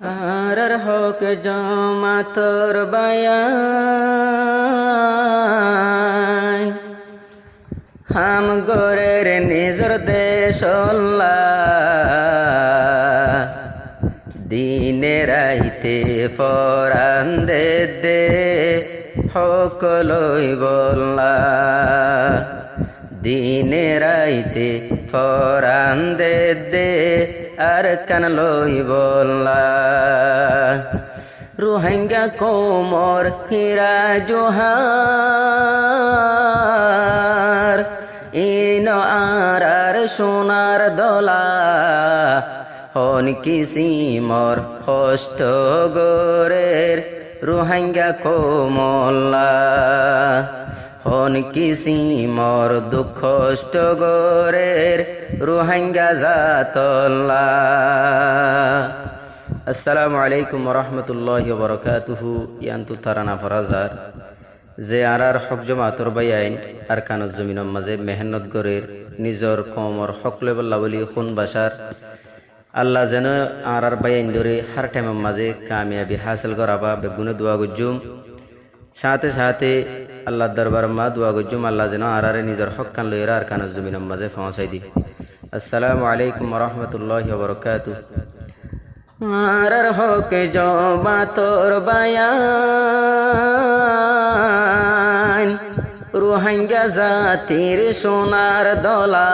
আর হক জামাতর বায়ান হাম গোরের নিজর দেশ দিনে রাইতে ফরান দে হক লই বল্লা দিনে রাইতে ফরান দে আর কান লই বল্লা রোহিঙ্গা কোমর হীরা জোহার ইন আর সোনার দলা হন কিসিমর হষ্ট গোরের রোহিঙ্গা কোমল্লা হন কিসিমর দুঃখষ্ট গোরের রোহিঙ্গা জাতল্লা। আসসালামু আলাইকুম ওরহমতুল্লাহি ওবরকাতুহু। ইয়ান্তু তারানা ফরাজার যে আর হক জমাতর বাইন আর কানত জমিনের মাঝে মেহনত গরের নিজর কমর হক লেবল্লা বলি খুন বাসার আল্লাহ যেন আর বাইন ধরে হার টাইমের মাঝে কামিয়াবি হাসিল করাবা বেগুনে দোয়া গুজুম সাথে সাথে আল্লাহ দরবার মা দোয়া গুজুম আল্লাহ যেন আর নিজের হক কান লইরা আর কানত জমিনের মাঝে পৌঁছাই দি। আসসালামু আলাইকুম ওরহমতুল্লাহি ওবরকাতুহু। আর হক জমাতর বায়ান রোহিঙ্গা জাতির সোনার দলা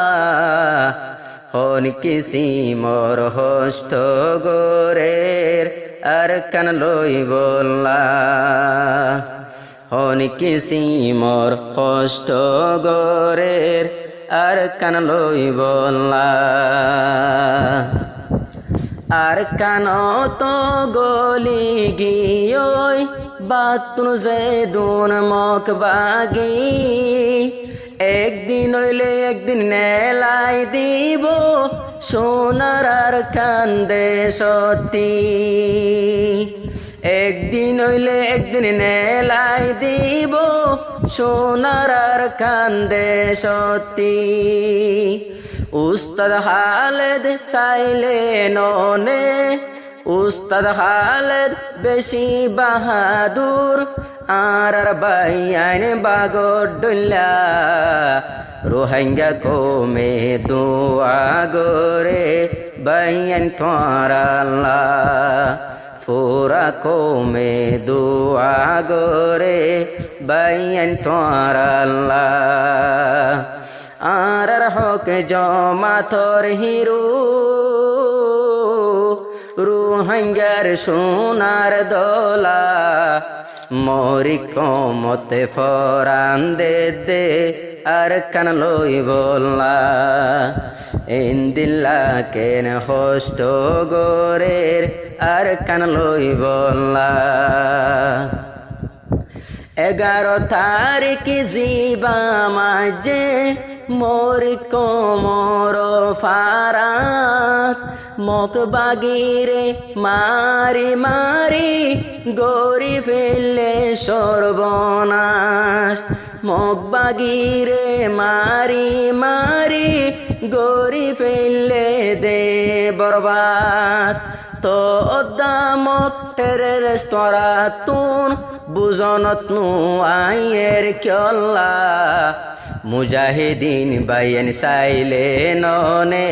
হন কিসিমর হষ্ট গোরের আর কান লই বল্লা হন কিসিমর হষ্ট গোরের আর কান লই বল্লা আর কানত গলি গিয়ই বাতুন যে দুন মক বাগি একদিন হইলে একদিন নেলাই দিব সোনার আর কান্দে সত্যি একদিন হইলে একদিন নেলাই দিব সোনার আর কান্দে সত্যি উস্তাদ খালেদ চাইলে ননে উস্তাদ খালেদ বেশি বাহাদুর আর বাইয়ান বাগডুল্লা রোহিঙ্গা কমে দোয়া গোরে বাইয়ান তোরাল্লা ফোরা কমে দোয়া গোরে বাইয়ান তোরাল্লা আর হক জমাতর হিরো রোহিঙ্গার সোনার দলা মরি কমতে ফরান দে আর কান লই বল্লা ইন্দিল্লা কেন হষ্ট গোরের আর কান লই বল্লা 11 তারিখ জিবা মাঝে মোর কোমর ফারাত মক বাগিরে মারি মারি গরি ফেললে সর্বনাশ মক বাগিরে মারি মারি গরি ফেললে দে বরবাদ তো দামক টেরের স্তরাতুন বুজনত নু আয়ের কল্লা মুজাহিদিন বাইন চাইলে ননে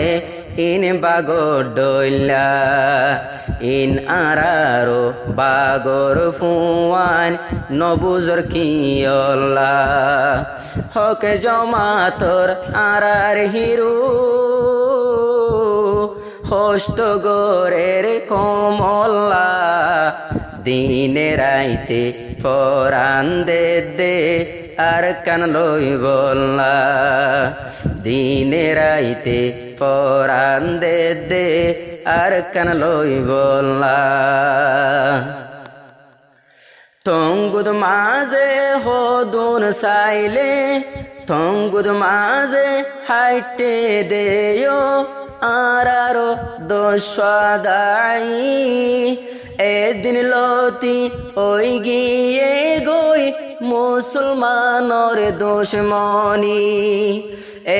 ইন বাগডইলা ইন আরারো বাগর ফুয়ান নবুজর কিয়ল্লা হক জমাতর আর হিরু হষ্ট গোরের কমল্লা দিনে রাইতে ফরান দে আর কান লই বল্লা দিনে রাইতে ফরান দে আর কান লই বল্লা টঙ্গুদ মাঝে হদুন চাইলে টঙ্গুদ মাঝে হাইটে দেয় আর দোষাদাই এদিন লতি ওই গিয়ে গই মুসলমানর দুশ্মনী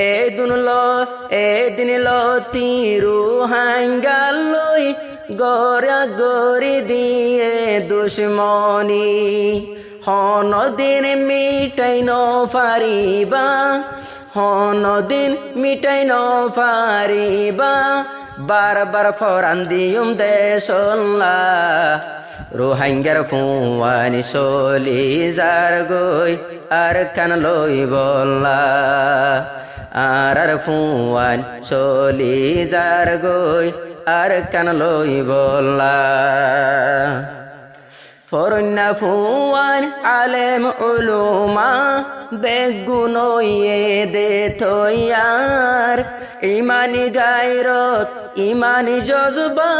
এদিন লতি রুহাঙ্গালই গড়া গড়ি দিয়ে দুশ্মনী হনদিন মিটাই ন পারিবা হনদিন মিটাই ন পারিবা বারবার ফরান দিউম দেশল্লা রোহাঙ্গার ফুয়ানি চলি যার গই আর কান লই বল্লা আর ফুয়ান চলি যার গই আর কান লই বল্লা ফরন্না ফুয়ান আলেম উলুমা বেগুনইয়ে দে তৈয়ার ইমানি গায়রত ইমানি জজবা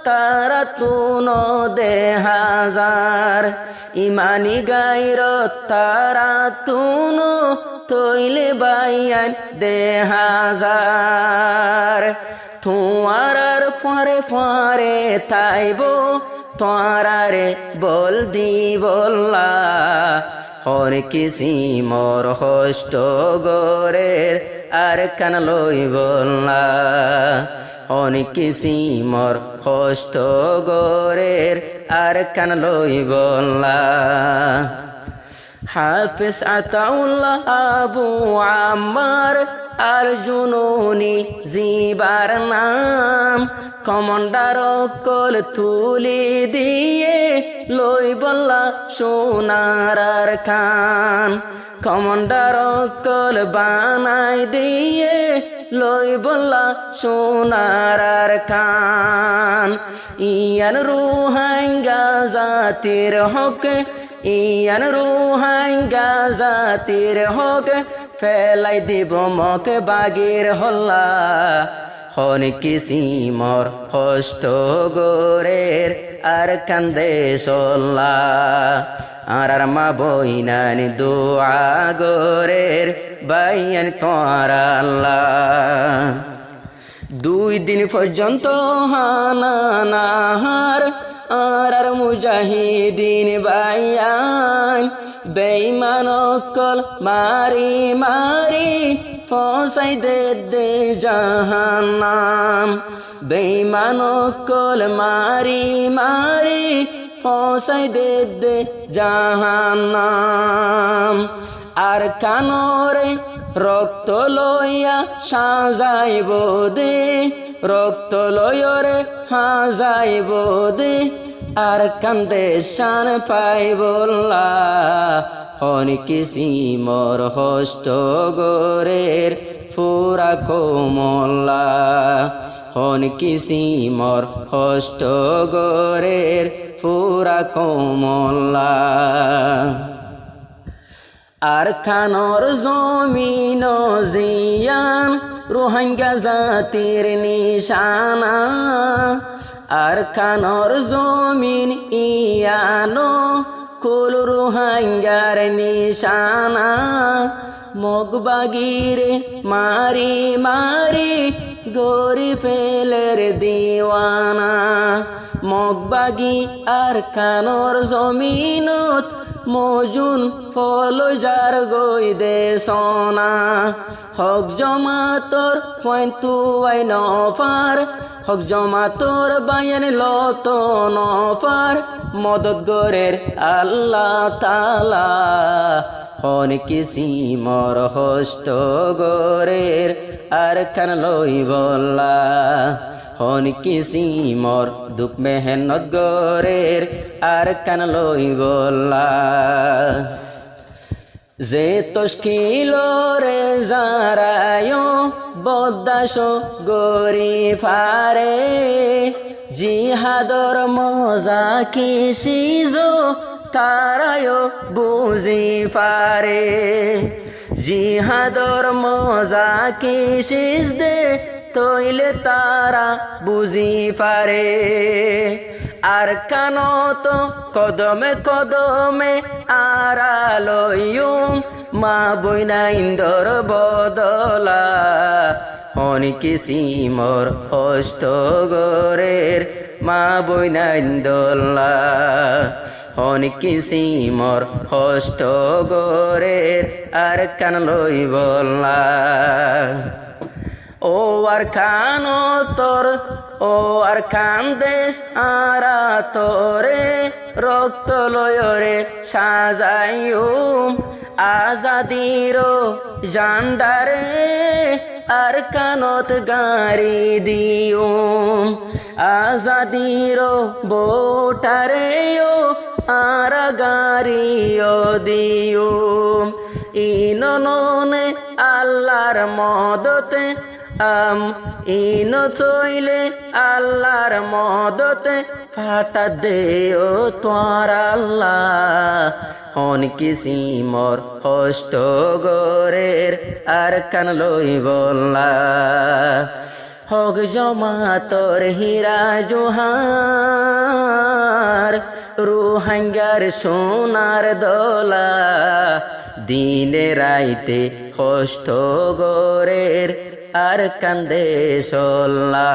তারা তুনো দে হাজার ইমানি গায়রত তারা তুনো তৈলে বাইয়ান দে হাজার তুয়ার ফারে ফারে তাইব তোরারে বল দি বল্লা হর কিসি মোর হষ্ট গরের আর কান লই বল্লা হর কিসি মোর হষ্ট গরের আর কান লই বল্লা হাফিজ আতাউল্লাহ আবু আম্মার আর জুনুনি জিবার নাম কমান্ডার কল তুলি দিয়ে লই বল্লা সোনার খান কমান্ডার কল বানাই দিয়ে লই বল্লা সোনার খান ইয়ান রোহিঙ্গা জাতির হক ইয়ান রোহিঙ্গা জাতির হক ফেলাই দিব মক বাগির হল্লা হন কিসি মোর হষ্ট গোরের আর কান্দে সল্লা আর মা বইনানি দোয়া গোরের বাইয়ান তোরা আল্লাহ 2 দিন পর্যন্ত হানানাহার আর মুজাহিদিন বাইয়ান বেঈমান কল মারি মারি ফসাই দে জাহান্নাম বেঈমান কল মারি মারি ফসাই দে জাহান্নাম আর কানরে রক্ত লইয়া সাজাইব দে রক্ত লয়রে হাজাইব দে আর কান্দে শান পাইবল্লা হন কিসি মোর হষ্ট গোরের ফুরা কোমল্লা হন কিসি মোর হষ্ট গোরের ফুরা কোমল্লা আর খানর জমিন জিয়ান রোহিঙ্গা জাতির নিশানা আর খানর জমিন ইয়ানো কুল রোহিঙ্গার নিশানা মগবাগিরে মারি মারি গরি ফেলের দিওয়ানা মগবাগি আর খানর জমিনত মজুন ফল যার গই দে সোনা হক জমাতর পয়েন্টু আই নফার হক জমাতর বায়ান লত নফার মদত গরের আল্লাহ তাআলা হন কিসি মোর হষ্ট গরের আর কান লই বল্লা হন কিসি মোর দুঃখ মেহনত গরের আর কান লই বল্লা যে তশকিল রে জারায় বদাস গরি ফারে জিহাদর মজা কিসিজ তারায় বুঝি পারে জিহাদর মজা কিসিজ দে তৈলে তারা বুঝি পারে আর কানত কদমে কদমে আড়ালয়ুম মা বইনা ইন্দর বদলা হন কিসি মোর হষ্ট গরের মা বইনা ইন্দোলা হন কিসি মোর হষ্ট গরের আর কান লই বল্লা ও আর খান তোর ও আর খান দেশ আরা তোরে রক্ত লয়রে সাজাইউম আজাদির জান্ডারে আর কানত গাড়ি দিউম আজাদির বোটারে ও আর গাড়িও দিউম ইননে আল্লাহর মদতে ইন চইলে আল্লাহর মদতে ফাটা দে ও তোর আল্লাহ হন কিসিমর হষ্ট গরের আর কান লই বললা হক জমা তোর হীরা জোহার রুহাঙ্গার সোনার দোলা দিনে রাইতে কষ্ট গরের আর কান্দে সল্লা।